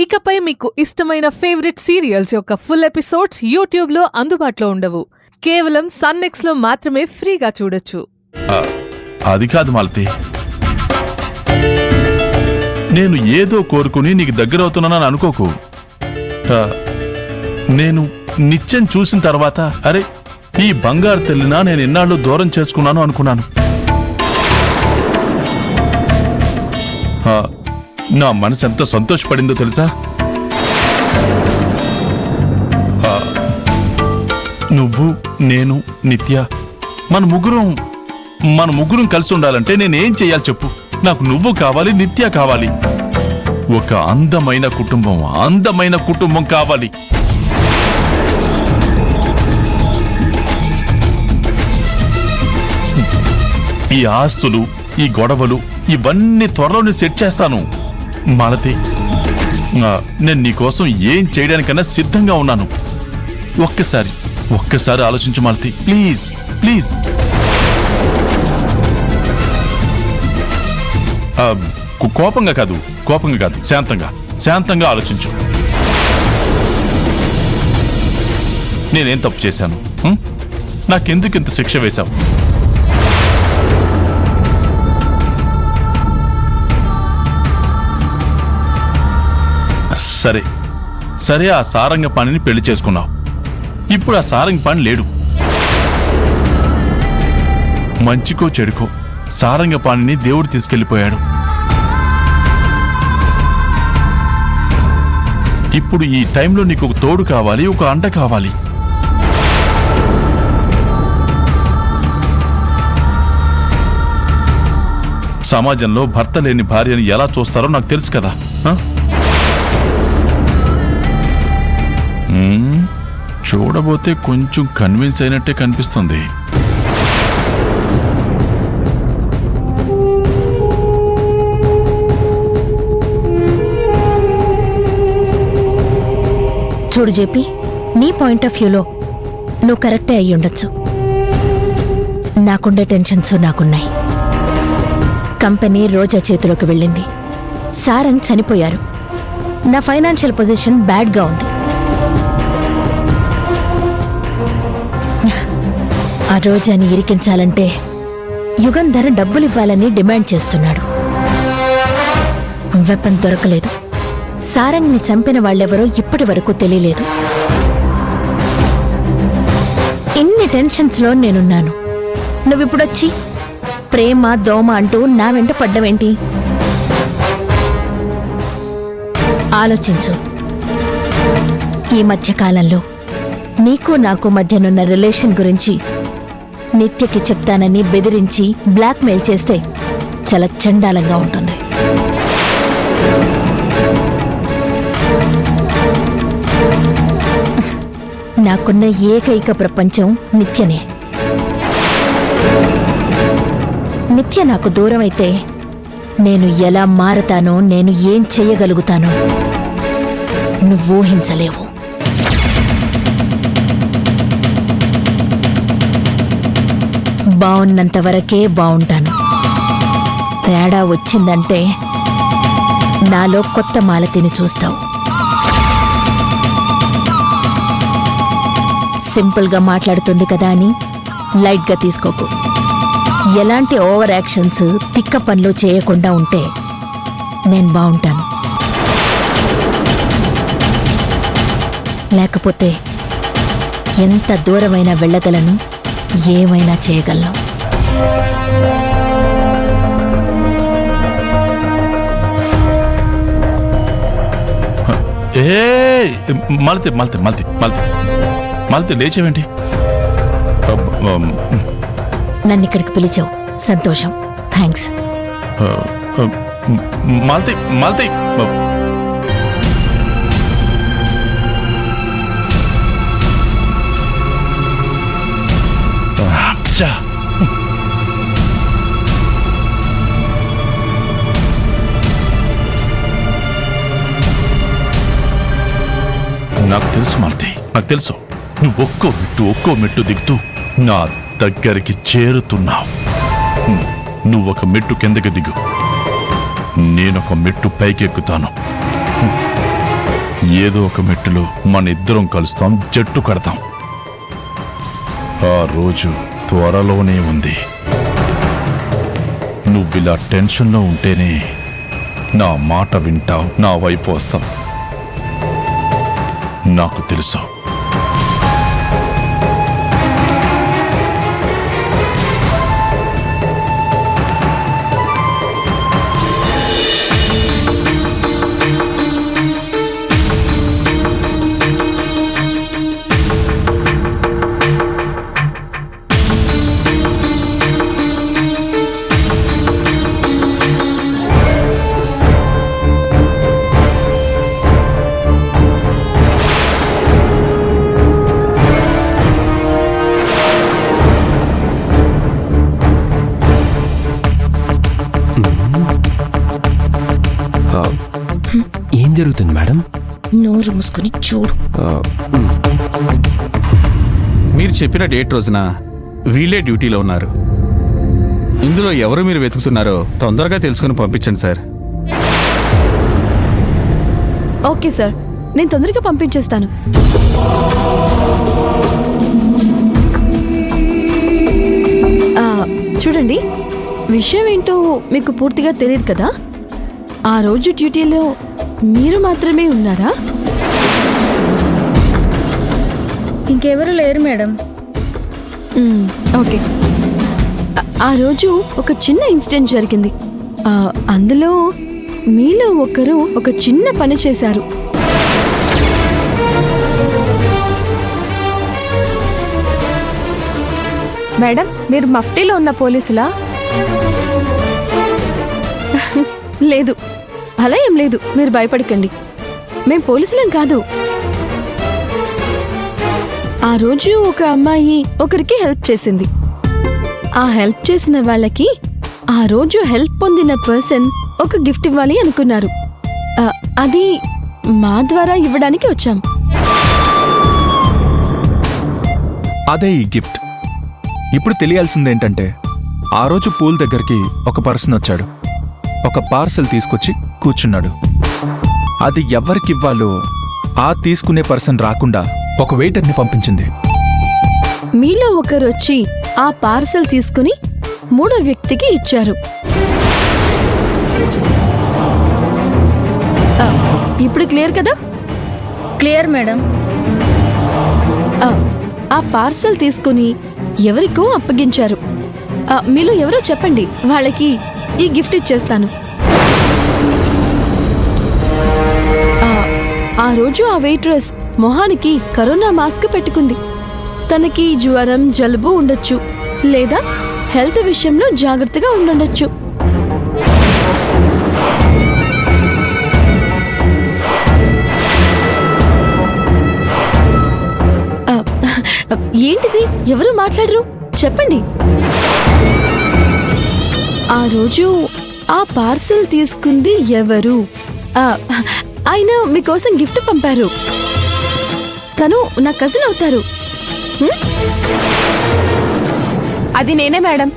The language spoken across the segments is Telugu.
ఇకపై మీకు ఇష్టమైన ఫేవరెట్ సీరియల్స్ యొక్క ఫుల్ ఎపిసోడ్స్ యూట్యూబ్లో అందుబాటులో ఉండవు. కేవలం సన్నెక్స్లో మాత్రమే ఫ్రీగా చూడొచ్చు. అది కాదు మాలతి, నేను ఏదో కోరుకుని నీకు దగ్గరవుతున్నానని అనుకోకు. నేను నిత్యం చూసిన తర్వాత అరే ఈ బంగారు తెల్లినా నేను ఎన్నాళ్ళు దూరం చేసుకున్నాను అనుకున్నాను. నా మనసు ఎంత సంతోషపడిందో తెలుసా? నువ్వు, నేను, నిత్య మన ముగ్గురం కలిసి ఉండాలంటే నేనేం చెయ్యాలి చెప్పు? నాకు నువ్వు కావాలి, నిత్య కావాలి. ఒక అందమైన కుటుంబం కావాలి. ఈ ఆస్తులు, ఈ గొడవలు ఇవన్నీ త్వరలోనే సెట్ చేస్తాను మాలతి. నేను నీకోసం ఏం చేయడానికన్నా సిద్ధంగా ఉన్నాను. ఒక్కసారి ఆలోచించు మాలతి, ప్లీజ్ ప్లీజ్. కోపంగా కాదు, శాంతంగా ఆలోచించు. నేనేం తప్పు చేశాను? నాకెందుకు ఇంత శిక్ష వేశావు? సరే ఆ సారంగ పాణిని పెళ్లి చేసుకున్నావు. ఇప్పుడు ఆ సారంగ పాణి లేడు. మంచికో చెడుకో సారంగ పాణిని దేవుడు తీసుకెళ్లిపోయాడు. ఇప్పుడు ఈ టైంలో నీకు ఒక తోడు కావాలి, ఒక అండ కావాలి. సమాజంలో భర్త లేని భార్యని ఎలా చూస్తారో నాకు తెలుసు కదా. చూడబోతే కొంచెం కన్విన్స్ అయినట్టే కనిపిస్తుంది. చూడు జేపీ, నీ పాయింట్ ఆఫ్ వ్యూలో నువ్వు కరెక్టే అయ్యి ఉండొచ్చు. నాకుండే టెన్షన్స్ నాకున్నాయి. కంపెనీ రోజా చేతిలోకి వెళ్ళింది, సారంగ్ చనిపోయారు, నా ఫైనాన్షియల్ పొజిషన్ బ్యాడ్గా ఉంది. ఆ రోజాని ఇరికించాలంటే యుగంధర్ డబ్బులివ్వాలని డిమాండ్ చేస్తున్నాడు. వెపన్ దొరకలేదు. సారంగ్ని చంపిన వాళ్ళెవరో ఇప్పటి వరకు తెలియలేదు. ఇన్ని టెన్షన్స్లో నేనున్నాను. నువ్విప్పుడొచ్చి ప్రేమ దోమ అంటూ నా వెంట పడ్డవేంటి? ఆలోచించు. ఈ మధ్యకాలంలో నీకు నాకు మధ్యనున్న రిలేషన్ గురించి నిత్యకి చెప్తానని బెదిరించి బ్లాక్మెయిల్ చేస్తే చాలా చండాలంగా ఉంటుంది. నాకున్న ఏకైక ప్రపంచం నిత్యనే. నిత్య నాకు దూరం అయితే నేను ఎలా మారతానో, నేను ఏం చెయ్యగలుగుతానో నువ్వు ఊహించలేవు. బావున్నంత వరకే బావుంటాను. తేడా వచ్చిందంటే నాలో కొత్త మాలతిని చూస్తావు. సింపుల్గా మాట్లాడుతుంది కదా అని లైట్గా తీసుకోకు. ఎలాంటి ఓవర్ యాక్షన్స్, తిక్క పనులు చేయకుండా ఉంటే నేను బావుంటాను. లేకపోతే ఎంత దూరమైనా వెళ్ళగలను, ఏమైనా చేయగలను. మాలతి లేచేవేంటి? నన్ను ఇక్కడికి పిలిచావు, సంతోషం, థ్యాంక్స్. మాలతి నాకు తెలుసు మాలతి, నాకు తెలుసు. నువ్వు ఒక్కో మెట్టు దిగుతూ నా దగ్గరికి చేరుతున్నావు. నువ్వొక మెట్టు కిందకి దిగు, నేనొక మెట్టు పైకెక్కుతాను. ఏదో ఒక మెట్టులో మన ఇద్దరం కలుస్తాం, జట్టు కడతాం. ఆ రోజు త్వరలోనే ఉంది. నువ్విలా టెన్షన్లో ఉంటేనే నా మాట వింటావు, నా వైపు వస్తావు. నాకు తెలుసు. ఏం జరుగుతుంది మేడం? నోరు మూసుకుని చూడు. మీరు చెప్పిన డేట్ రోజున వీళ్ళే డ్యూటీలో ఉన్నారు. ఇందులో ఎవరు మీరు వెతుకుతున్నారో తొందరగా తెలుసుకుని పంపించండి సార్. ఓకే సార్, నేను తొందరగా పంపించేస్తాను. చూడండి, విషయం ఏంటో మీకు పూర్తిగా తెలియదు కదా. ఆ రోజు డ్యూటీలో మీరు మాత్రమే ఉన్నారా? ఇంకెవరు లేరు మేడం. ఓకే. ఆ రోజు ఒక చిన్న ఇన్సిడెంట్ జరిగింది. అందులో మీలో ఒకరు ఒక చిన్న పని చేశారు. మేడం, మీరు మఫ్టీలో ఉన్న పోలీసులా? లేదు, అలా ఏం లేదు, మీరు భయపడకండి. మేం పోలీసులం కాదు. ఆ రోజు ఒక అమ్మాయి ఒకరికి హెల్ప్ చేసింది. ఆ హెల్ప్ చేసిన వాళ్ళకి ఆ రోజు హెల్ప్ పొందిన పర్సన్ ఒక గిఫ్ట్ ఇవ్వాలి అనుకున్నారు. అది మా ద్వారా ఇవ్వడానికి వచ్చాం. అదే ఈ గిఫ్ట్. ఇప్పుడు తెలియాల్సిందేంటంటే, ఆ రోజు పూల్ దగ్గరికి ఒక పర్సన్ వచ్చాడు. ఒక పార్సెల్ తీసుకొచ్చి కూర్చున్నాడు. అది ఎవరికివ్వాలో ఆ తీసుకునే పర్సన్ రాకుండా ఒక వెయిటర్ని పంపించింది. మీలో ఒకరు వచ్చి ఆ పార్సెల్ తీసుకుని మూడో వ్యక్తికి ఇచ్చారు. ఇప్పుడు క్లియర్ కదా? Clear madam. ఆ పార్సెల్ తీసుకుని ఎవరికో అప్పగించారు. మీలో ఎవరో చెప్పండి, వాళ్ళకి ఈ గిఫ్ట్ ఇచ్చేస్తాను. ఆ రోజు ఆ వెయిట్రెస్ మొహానికి కరోనా మాస్క్ పెట్టుకుంది. తనకి జ్వరం, జలుబు ఉండొచ్చు, లేదా హెల్త్ విషయంలో జాగ్రత్తగా ఉండుండొచ్చు. ఏంటిది? ఎవరు మాట్లాడరు? చెప్పండి. ఆ రోజు ఆ పార్సెల్ తీసుకుంది ఎవరు? ఆయన మీకోసం గిఫ్ట్ పంపారు. తను నా కజిన్ అవుతారు. అది నేనే మేడం.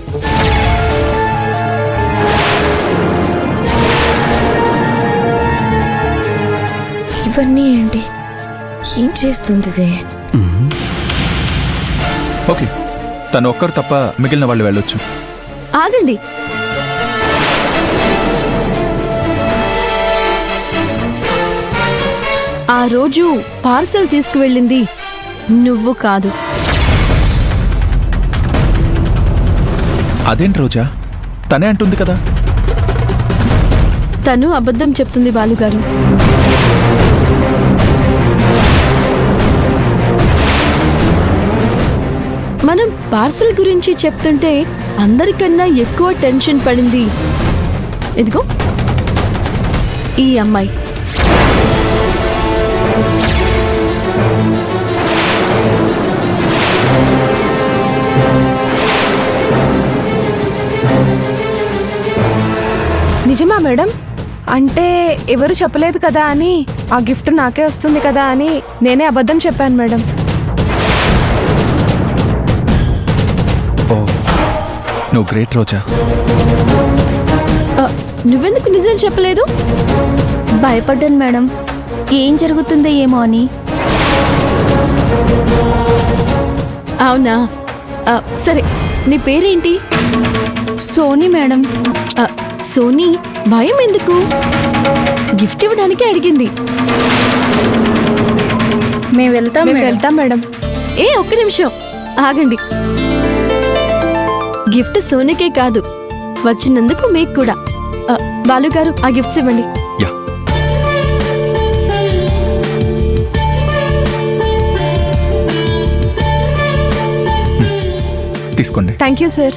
ఇవన్నీ ఏంటి? ఏం చేస్తుంది? ఓకే, తను ఒక్కరు తప్ప మిగిలిన వాళ్ళు వెళ్ళొచ్చు. ఆగండి. ఆ రోజు పార్సెల్ తీసుకువెళ్ళింది నువ్వు కాదు. అదేంటి రోజా? తనే అంటుంది కదా. తను అబద్ధం చెప్తుంది బాలుగారు. మనం పార్సెల్ గురించి చెప్తుంటే అందరికన్నా ఎక్కువ టెన్షన్ పడింది ఇదిగో ఈ అమ్మాయి. నిజమా మేడం? అంటే ఎవరు చెప్పలేదు కదా అని, ఆ గిఫ్ట్ నాకే వస్తుంది కదా అని నేనే అబద్ధం చెప్పాను మేడం. ఓ, నువ్వు గ్రేట్ రోజా. నువ్వెందుకు నిజం చెప్పలేదు? భయపడ్డాను మేడం. ఏం జరుగుతుందో ఏమో అని. అవునా? సరే, నీ పేరేంటి? Sony madam. సోనీ, భయం ఎందుకు? గిఫ్ట్ ఇవ్వడానికి అడిగింది. మేము వెళ్తాం మేడం. ఒక్క నిమిషం ఆగండి. గిఫ్ట్ సోనీకే కాదు, వచ్చినందుకు మీకు కూడా. బాలుగారు, ఆ గిఫ్ట్స్ ఇవ్వండి. యా. తీసుకోండి. Thank you sir.